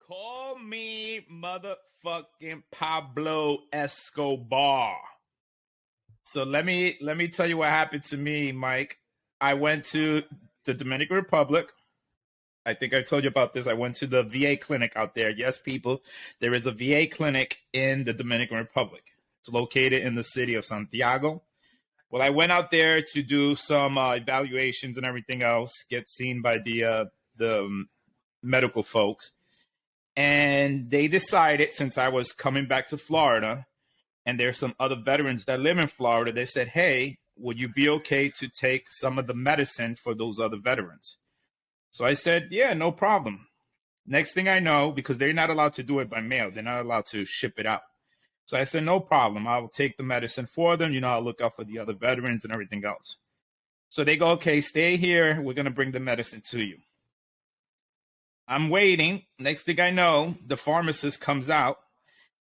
Call me motherfucking Pablo Escobar. So let me tell you what happened to me, Mike. I went to the Dominican Republic. I think I told you about this. I went to the VA clinic out there. Yes, people, there is a VA clinic in the Dominican Republic. It's located in the city of Santiago. Well, I went out there to do some evaluations and everything else, get seen by the medical folks. And they decided, since I was coming back to Florida, and there's some other veterans that live in Florida, they said, hey, would you be okay to take some of the medicine for those other veterans? So I said, yeah, no problem. Next thing I know, because they're not allowed to do it by mail, they're not allowed to ship it out. So I said, no problem. I'll take the medicine for them. I'll look out for the other veterans and everything else. So they go, okay, stay here. We're going to bring the medicine to you. I'm waiting. Next thing I know, the pharmacist comes out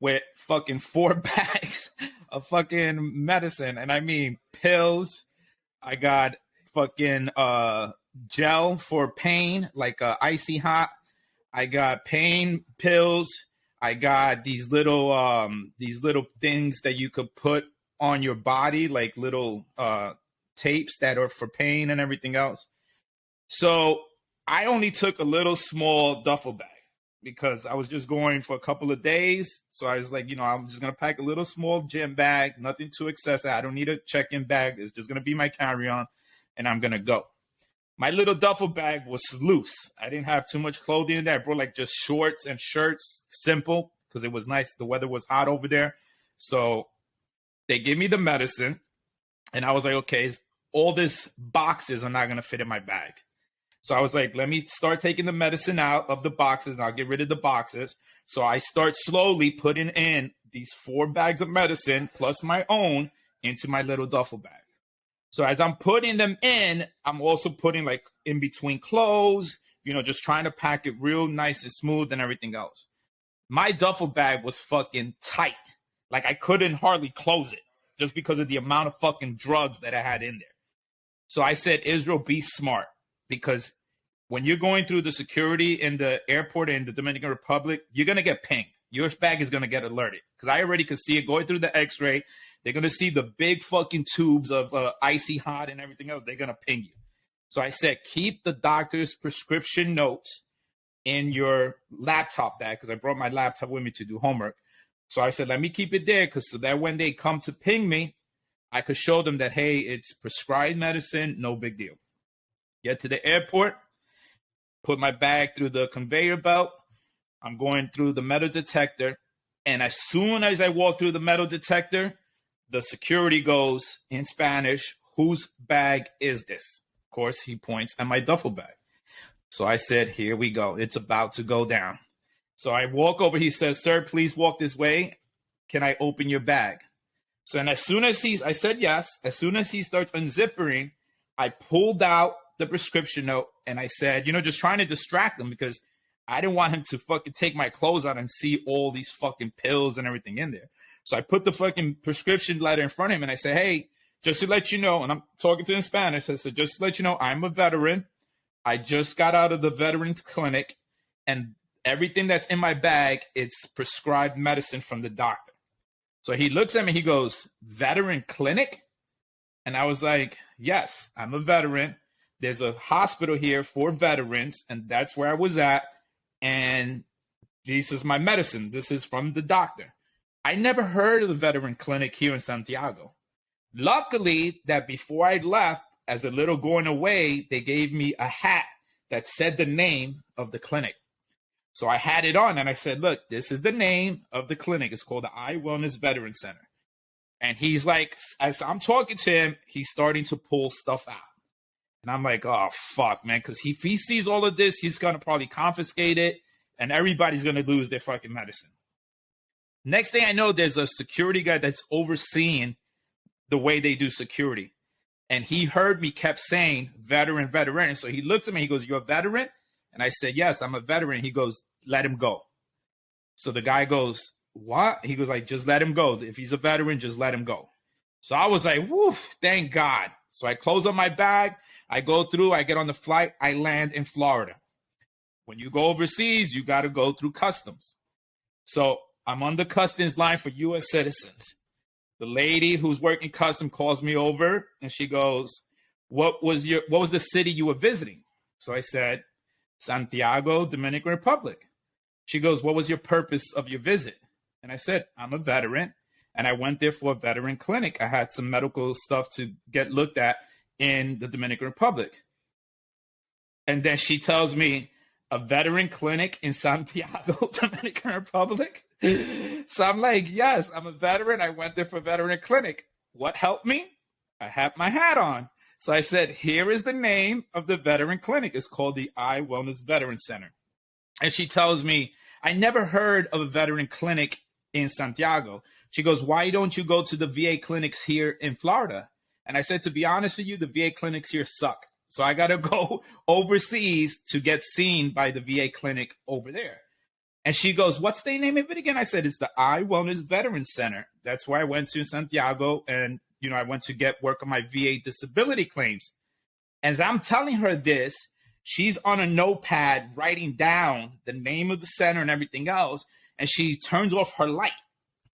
with fucking 4 bags of fucking medicine. And I mean pills. I got fucking gel for pain, like icy hot. I got pain pills. I got these little things that you could put on your body, like little tapes that are for pain and everything else. So I only took a little small duffel bag because I was just going for a couple of days. So I was like, I'm just going to pack a little small gym bag, nothing too excessive. I don't need a check-in bag. It's just going to be my carry-on, and I'm going to go. My little duffel bag was loose. I didn't have too much clothing in there. I brought like just shorts and shirts, simple, because it was nice. The weather was hot over there. So they gave me the medicine, and I was like, okay, all these boxes are not going to fit in my bag. So I was like, let me start taking the medicine out of the boxes, and I'll get rid of the boxes. So I start slowly putting in these 4 bags of medicine plus my own into my little duffel bag. So as I'm putting them in, I'm also putting like in between clothes, just trying to pack it real nice and smooth and everything else. My duffel bag was fucking tight. Like I couldn't hardly close it just because of the amount of fucking drugs that I had in there. So I said, Israel, be smart. Because when you're going through the security in the airport in the Dominican Republic, you're going to get pinged. Your bag is going to get alerted. Because I already could see it going through the x-ray. They're going to see the big fucking tubes of icy hot and everything else. They're going to ping you. So I said, keep the doctor's prescription notes in your laptop bag. Because I brought my laptop with me to do homework. So I said, let me keep it there. So that when they come to ping me, I could show them that, hey, it's prescribed medicine. No big deal. Get to the airport, put my bag through the conveyor belt. I'm going through the metal detector. And as soon as I walk through the metal detector, the security goes in Spanish, whose bag is this? Of course, he points at my duffel bag. So I said, here we go. It's about to go down. So I walk over. He says, sir, please walk this way. Can I open your bag? So and as soon as I said yes. As soon as he starts unzipping, I pulled out the prescription note, and I said, just trying to distract him because I didn't want him to fucking take my clothes out and see all these fucking pills and everything in there. So I put the fucking prescription letter in front of him, and I said, hey, just to let you know, and I'm talking to him in Spanish, I said, just to let you know, I'm a veteran. I just got out of the veterans clinic, and everything that's in my bag, it's prescribed medicine from the doctor. So he looks at me, he goes, veteran clinic? And I was like, yes, I'm a veteran. There's a hospital here for veterans, and that's where I was at. And this is my medicine. This is from the doctor. I never heard of the veteran clinic here in Santiago. Luckily, that before I left, as a little going away, they gave me a hat that said the name of the clinic. So I had it on, and I said, look, this is the name of the clinic. It's called the Eye Wellness Veteran Center. And he's like, as I'm talking to him, he's starting to pull stuff out. And I'm like, oh, fuck, man. Because if he sees all of this, he's going to probably confiscate it. And everybody's going to lose their fucking medicine. Next thing I know, there's a security guy that's overseeing the way they do security. And he heard me kept saying, veteran, veteran. So he looks at me. He goes, you're a veteran? And I said, yes, I'm a veteran. He goes, let him go. So the guy goes, what? He goes like, just let him go. If he's a veteran, just let him go. So I was like, woo, thank God. So I close up my bag. I go through. I get on the flight. I land in Florida. when you go overseas, you got to go through customs. So I'm on the customs line for U.S. citizens. The lady who's working custom calls me over and she goes, what was the city you were visiting? So I said, Santiago, Dominican Republic. She goes, what was your purpose of your visit? And I said, I'm a veteran and I went there for a veteran clinic. I had some medical stuff to get looked at in the Dominican Republic. And then she tells me, a veteran clinic in Santiago, Dominican Republic? So I'm like, yes, I'm a veteran. I went there for a veteran clinic. What helped me? I had my hat on. So I said, here is the name of the veteran clinic. It's called the Eye Wellness Veteran Center. And she tells me, I never heard of a veteran clinic in Santiago. She goes, why don't you go to the VA clinics here in Florida? And I said, to be honest with you, the VA clinics here suck. So I got to go overseas to get seen by the VA clinic over there. And she goes, what's the name of it again? I said, it's the Eye Wellness Veteran Center. That's where I went to Santiago. And, I went to get work on my VA disability claims. As I'm telling her this, she's on a notepad writing down the name of the center and everything else. And she turns off her light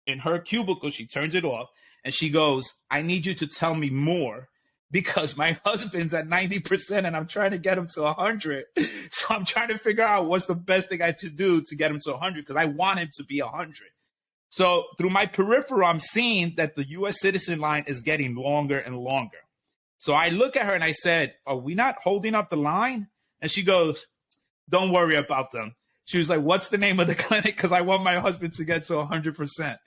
in her cubicle. She turns it off. And she goes, I need you to tell me more, because my husband's at 90% and I'm trying to get him to 100. So I'm trying to figure out what's the best thing I should do to get him to 100, because I want him to be 100. So through my peripheral, I'm seeing that the U.S. citizen line is getting longer and longer. So I look at her and I said, are we not holding up the line? And she goes, don't worry about them. She was like, what's the name of the clinic? Because I want my husband to get to 100%.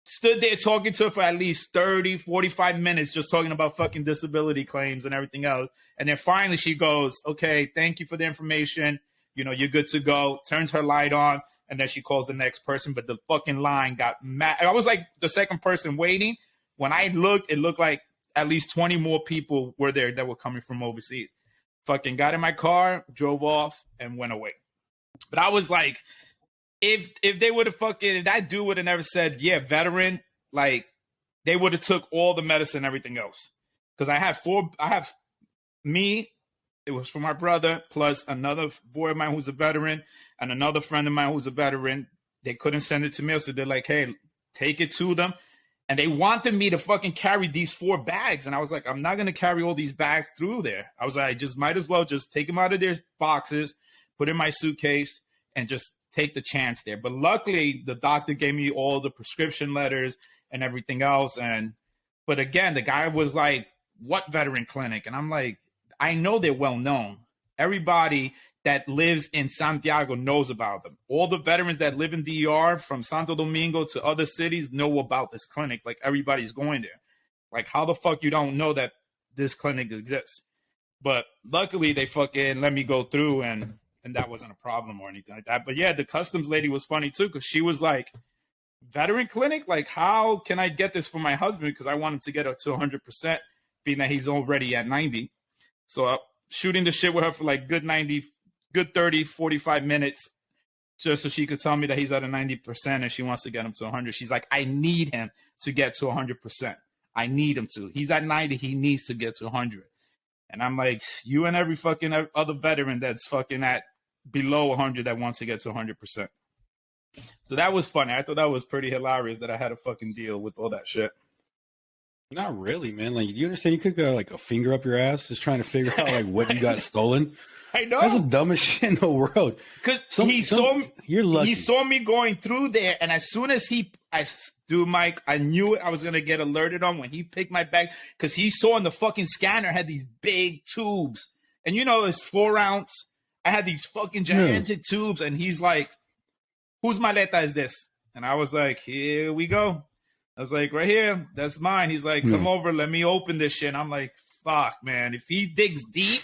Stood there talking to her for at least 30, 45 minutes, just talking about fucking disability claims and everything else. And then finally she goes, okay, thank you for the information. You're good to go. Turns her light on. And then she calls the next person. But the fucking line got mad. I was like the second person waiting. When I looked, it looked like at least 20 more people were there that were coming from overseas. Fucking got in my car, drove off, and went away. But I was like, if they would have if that dude would have never said, yeah, veteran, like they would have took all the medicine and everything else. Because I have me, it was for my brother, plus another boy of mine who's a veteran, and another friend of mine who's a veteran. They couldn't send it to me, so they're like, hey, take it to them. And they wanted me to fucking carry these 4 bags. And I was like, I'm not going to carry all these bags through there. I was like, I just might as well just take them out of their boxes, put in my suitcase, and just take the chance there. But luckily, the doctor gave me all the prescription letters and everything else. But again, the guy was like, what veteran clinic? And I'm like, I know they're well known. Everybody that lives in Santiago knows about them. All the veterans that live in DR from Santo Domingo to other cities know about this clinic. Like, everybody's going there. Like, how the fuck you don't know that this clinic exists? But luckily, they fucking let me go through, and that wasn't a problem or anything like that. But yeah, the customs lady was funny too, because she was like, veteran clinic? Like, how can I get this for my husband? Because I want him to get up to 100%, being that he's already at 90. So shooting the shit with her for like good 30, 45 minutes, just so she could tell me that he's at a 90% and she wants to get him to 100. She's like, I need him to get to 100%. I need him to. He's at 90. He needs to get to 100. And I'm like, you and every fucking other veteran that's fucking at below 100 that wants to get to 100%. So that was funny. I thought that was pretty hilarious that I had to fucking deal with all that shit. Not really, man. Like, you understand? You could go like a finger up your ass just trying to figure out like what you got stolen. I know. That's the dumbest shit in the world. Because he saw me. You're lucky. He saw me going through there, and as soon as Mike, I knew I was gonna get alerted on when he picked my bag, because he saw in the fucking scanner had these big tubes, and it's 4 ounce. I had these fucking gigantic tubes, and he's like, "Whose maleta is this?" And I was like, "Here we go." I was like, right here, that's mine. He's like, come over, let me open this shit. And I'm like, fuck, man. If he digs deep,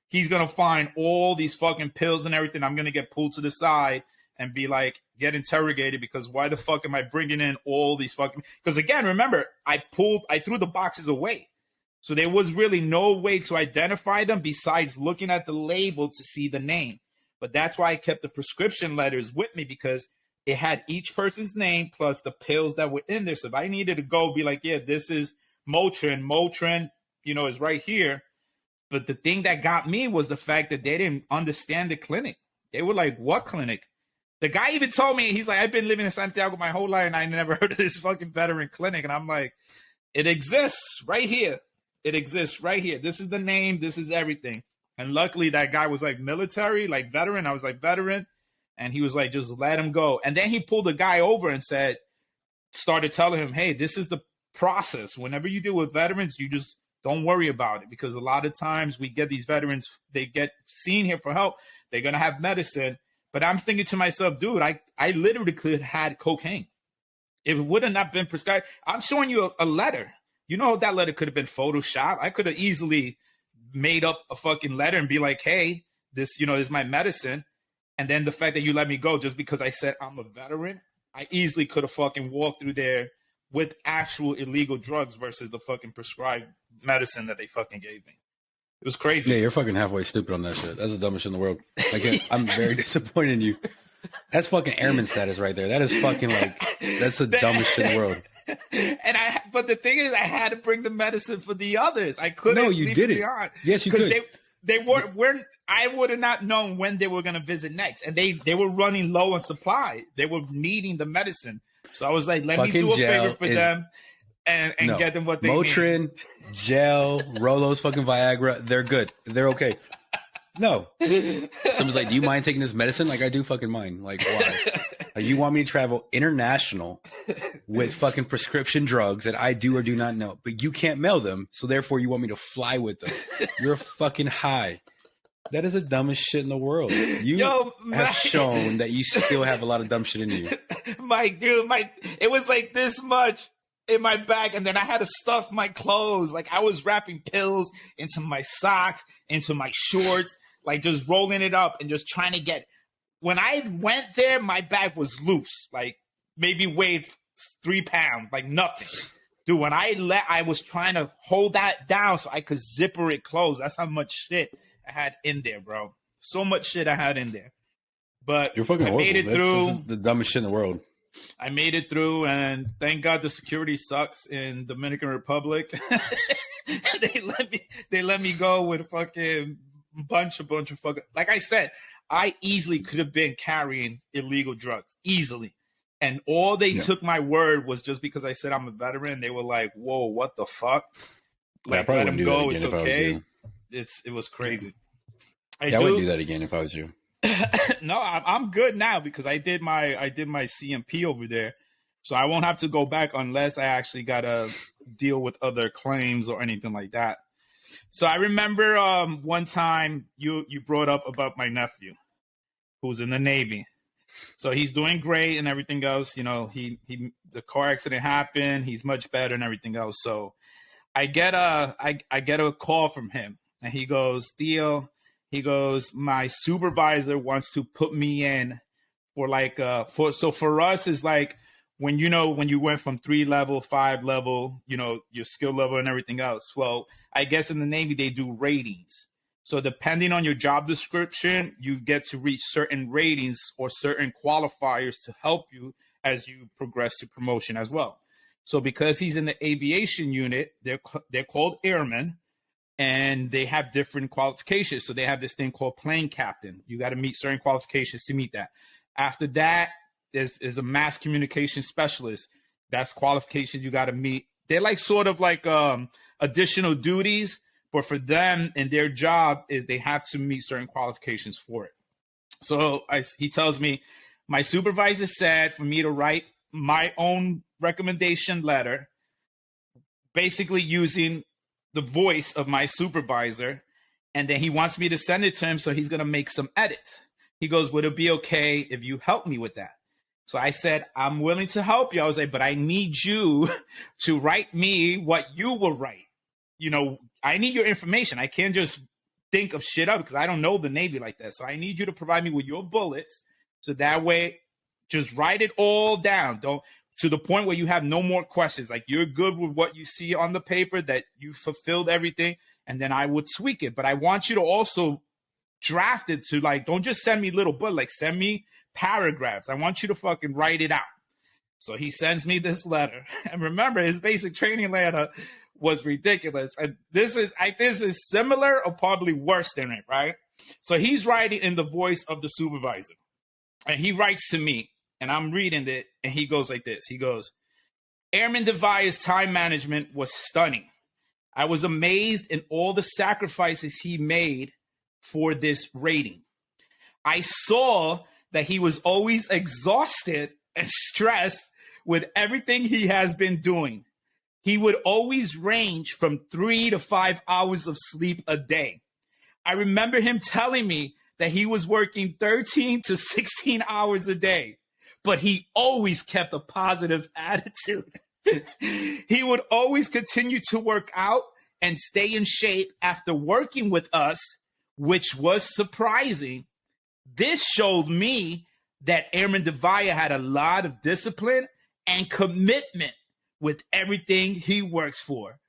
he's going to find all these fucking pills and everything. I'm going to get pulled to the side and be like, get interrogated, because why the fuck am I bringing in all these fucking... Because again, remember, I threw the boxes away. So there was really no way to identify them besides looking at the label to see the name. But that's why I kept the prescription letters with me, because it had each person's name plus the pills that were in there. So if I needed to go be like, yeah, this is Motrin. Motrin, is right here. But the thing that got me was the fact that they didn't understand the clinic. They were like, what clinic? The guy even told me, he's like, I've been living in Santiago my whole life and I never heard of this fucking veteran clinic. And I'm like, it exists right here. It exists right here. This is the name. This is everything. And luckily that guy was like military, like veteran. I was like veteran. And he was like, just let him go. And then he pulled the guy over and started telling him, hey, this is the process. Whenever you deal with veterans, you just don't worry about it. Because a lot of times we get these veterans, they get seen here for help. They're going to have medicine. But I'm thinking to myself, dude, I literally could have had cocaine. If it would have not been prescribed. I'm showing you a letter. You know, that letter could have been Photoshopped. I could have easily made up a fucking letter and be like, hey, this, is my medicine. And then the fact that you let me go just because I said I'm a veteran, I easily could have fucking walked through there with actual illegal drugs versus the fucking prescribed medicine that they fucking gave me. It was crazy. Yeah, you're fucking halfway stupid on that shit. That's the dumbest shit in the world. Like, I'm very disappointed in you. That's fucking airman status right there. That is fucking that's the dumbest shit in the world. But the thing is, I had to bring the medicine for the others. I couldn't. No, you did it. Yes, you could. They weren't. I would have not known when they were going to visit next, and they were running low on supply. They were needing the medicine, so I was like, let me do a favor for them. And get them what they Motrin, need. gel, Rolo's fucking Viagra. They're good. They're okay. No. Someone's like, do you mind taking this medicine? Like, I do fucking mind. Like, why? Like, you want me to travel international with fucking prescription drugs that I do or do not know, but you can't mail them, so therefore you want me to fly with them. You're fucking high. That is the dumbest shit in the world. You have shown that you still have a lot of dumb shit in you. It was like this much in my bag, and then I had to stuff my clothes. Like, I was wrapping pills into my socks, into my shorts, like just rolling it up and just trying to get. When I went there, my bag was loose, like maybe weighed 3 pounds, like nothing. Dude, when I was trying to hold that down so I could zipper it closed. That's how much shit I had in there, bro. So much shit I had in there. But you're fucking horrible. I made it through. That's the dumbest shit in the world. I made it through, and thank God the security sucks in Dominican Republic. They let me go with fucking bunch of fucking. Like I said, I easily could have been carrying illegal drugs, easily. And all they took my word was just because I said I'm a veteran. They were like, "Whoa, what the fuck?" Like, let him go. It's okay. It was crazy. I wouldn't do that again if I was you. No, I'm good now because I did my CMP over there, so I won't have to go back unless I actually gotta deal with other claims or anything like that. So I remember one time you brought up about my nephew, who's in the Navy. So he's doing great and everything else. The car accident happened. He's much better and everything else. So I get a call from him, and he goes, Theo. He goes, my supervisor wants to put me in for so for us is like when you went from 3 level, 5 level, your skill level and everything else. Well, I guess in the Navy they do ratings. So depending on your job description, you get to reach certain ratings or certain qualifiers to help you as you progress to promotion as well. So because he's in the aviation unit, they're called airmen. And they have different qualifications. So they have this thing called plane captain. You got to meet certain qualifications to meet that. After that, there's a mass communication specialist. That's qualifications you got to meet. They're like sort of like additional duties, but for them and their job is they have to meet certain qualifications for it. So he tells me, my supervisor said for me to write my own recommendation letter, basically using the voice of my supervisor, and then he wants me to send it to him, so he's going to make some edits. He goes, would it be okay if you help me with that? So I said, I'm willing to help you. I was like, but I need you to write me what you will write. I need your information. I can't just think of shit up because I don't know the Navy like that. So I need you to provide me with your bullets, so that way just write it all down. Don't to the point where you have no more questions. Like, you're good with what you see on the paper, that you fulfilled everything, and then I would tweak it. But I want you to also draft it to, like, don't just send me little bullets, like, send me paragraphs. I want you to fucking write it out. So he sends me this letter. And remember, his basic training letter was ridiculous. And this is similar or probably worse than it, right? So he's writing in the voice of the supervisor. And he writes to me, and I'm reading it, and he goes like this. He goes, Airman Devire's time management was stunning. I was amazed in all the sacrifices he made for this rating. I saw that he was always exhausted and stressed with everything he has been doing. He would always range from 3 to 5 hours of sleep a day. I remember him telling me that he was working 13 to 16 hours a day, but he always kept a positive attitude. He would always continue to work out and stay in shape after working with us, which was surprising. This showed me that Airman Devaya had a lot of discipline and commitment with everything he works for.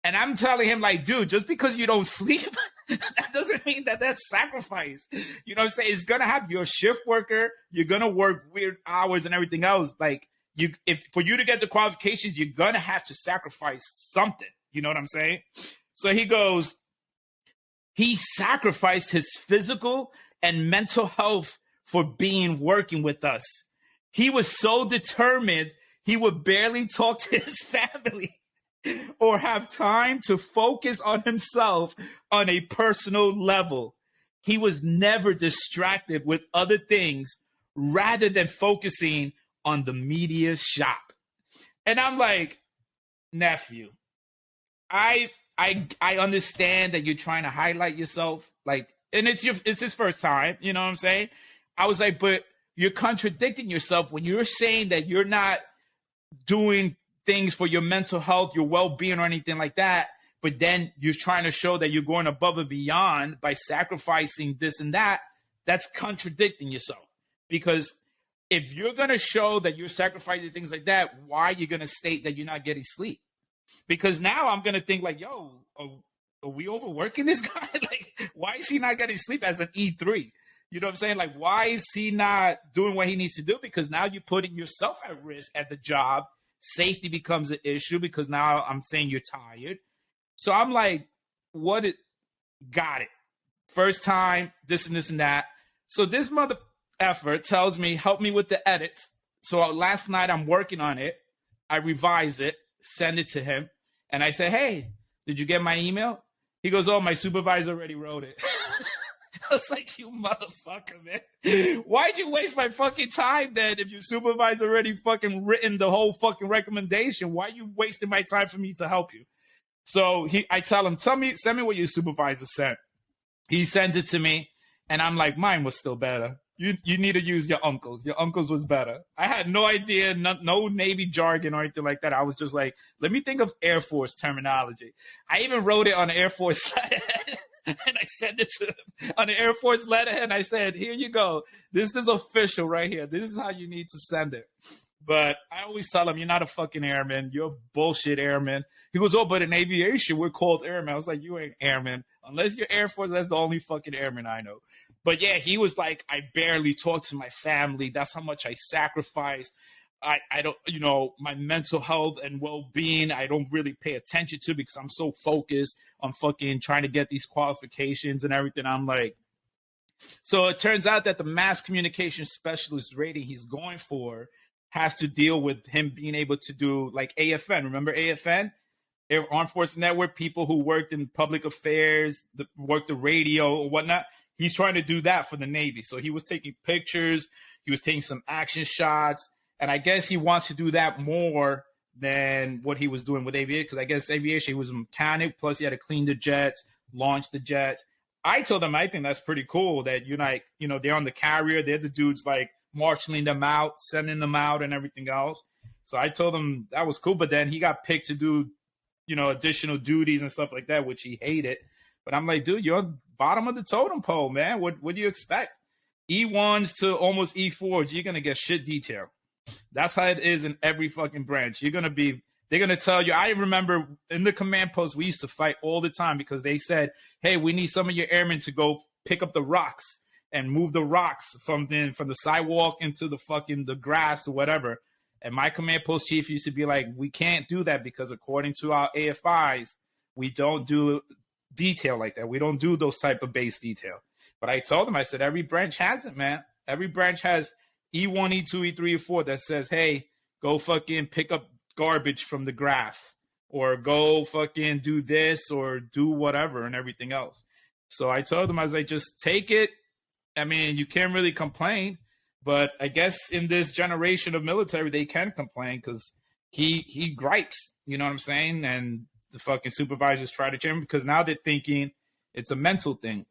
And I'm telling him, like, dude, just because you don't sleep, that doesn't mean that that's sacrifice. You know what I'm saying? It's going to have your shift worker. You're going to work weird hours and everything else. Like, for you to get the qualifications, you're going to have to sacrifice something. You know what I'm saying? So he goes, he sacrificed his physical and mental health for working with us. He was so determined, he would barely talk to his family or have time to focus on himself on a personal level. He was never distracted with other things rather than focusing on the media shop. And I'm like, nephew, I understand that you're trying to highlight yourself, like, and it's his first time, you know what I'm saying? I was like, but you're contradicting yourself when you're saying that you're not doing things for your mental health, your well-being, or anything like that, but then you're trying to show that you're going above and beyond by sacrificing this and that. That's contradicting yourself. Because if you're going to show that you're sacrificing things like that, why are you going to state that you're not getting sleep? Because now I'm going to think like, yo, are we overworking this guy? Like, why is he not getting sleep as an E3? You know what I'm saying? Like, why is he not doing what he needs to do? Because now you're putting yourself at risk at the job. Safety becomes an issue because now I'm saying you're tired. So I'm like, got it. First time, this and this and that. So this mother effer tells me, help me with the edits. So last night I'm working on it. I revise it, send it to him. And I say, hey, did you get my email? He goes, oh, my supervisor already wrote it. I was like, you motherfucker, man. Why'd you waste my fucking time then if your supervisor already fucking written the whole fucking recommendation? Why are you wasting my time for me to help you? So I tell him, send me what your supervisor sent. He sends it to me, and I'm like, mine was still better. You need to use your uncle's. Your uncle's was better. I had no idea, no Navy jargon or anything like that. I was just like, let me think of Air Force terminology. I even wrote it on the Air Force letterhead, and I sent it to him on the Air Force letterhead, and I said, here you go. This is official right here. This is how you need to send it. But I always tell him, you're not a fucking airman. You're a bullshit airman. He goes, oh, but in aviation, we're called airmen. I was like, you ain't airman. Unless you're Air Force, that's the only fucking airman I know. But yeah, he was like, I barely talk to my family. That's how much I sacrifice. I don't, my mental health and well-being, I don't really pay attention to because I'm so focused on fucking trying to get these qualifications and everything. I'm like, so it turns out that the mass communication specialist rating he's going for has to deal with him being able to do like AFN. Remember AFN? Armed Forces Network, people who worked in public affairs, worked the radio or whatnot. He's trying to do that for the Navy. So he was taking pictures. He was taking some action shots. And I guess he wants to do that more than what he was doing with aviation. Because I guess aviation, he was a mechanic. Plus, he had to clean the jets, launch the jets. I told him I think that's pretty cool that you're like, they're on the carrier. They're the dudes like marshaling them out, sending them out and everything else. So I told him that was cool. But then he got picked to do, additional duties and stuff like that, which he hated. But I'm like, dude, you're on bottom of the totem pole, man. What do you expect? E1s to almost E4s, you're going to get shit detail. That's how it is in every fucking branch. They're going to tell you. I remember in the command post, we used to fight all the time because they said, hey, we need some of your airmen to go pick up the rocks and move the rocks from the sidewalk into the grass or whatever. And my command post chief used to be like, we can't do that because according to our AFIs, we don't do detail like that. We don't do those type of base detail. But I told him, I said, every branch has it, man. Every branch has E1, E2, E3, E4 that says, hey, go fucking pick up garbage from the grass, or go fucking do this, or do whatever and everything else. So I told him, I was like, just take it. I mean, you can't really complain. But I guess in this generation of military, they can complain because he gripes, you know what I'm saying? And the fucking supervisors try to change him because now they're thinking it's a mental thing.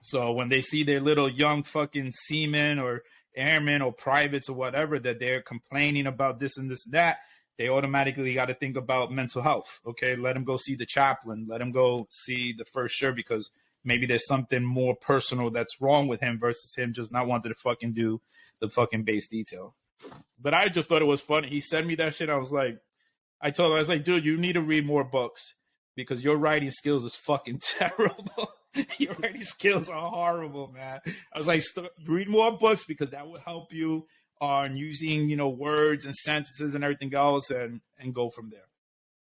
So when they see their little young fucking seamen or airmen or privates or whatever that they're complaining about this and this and that, they automatically got to think about mental health. Okay, let them go see the chaplain. Let them go see the first shirt because maybe there's something more personal that's wrong with him versus him just not wanting to fucking do the fucking base detail. But I just thought it was funny. He sent me that shit. I told him, I was like, dude, you need to read more books because your writing skills is fucking terrible. Your writing skills are horrible, man. I was like, read more books because that will help you on using, words and sentences and everything else and go from there.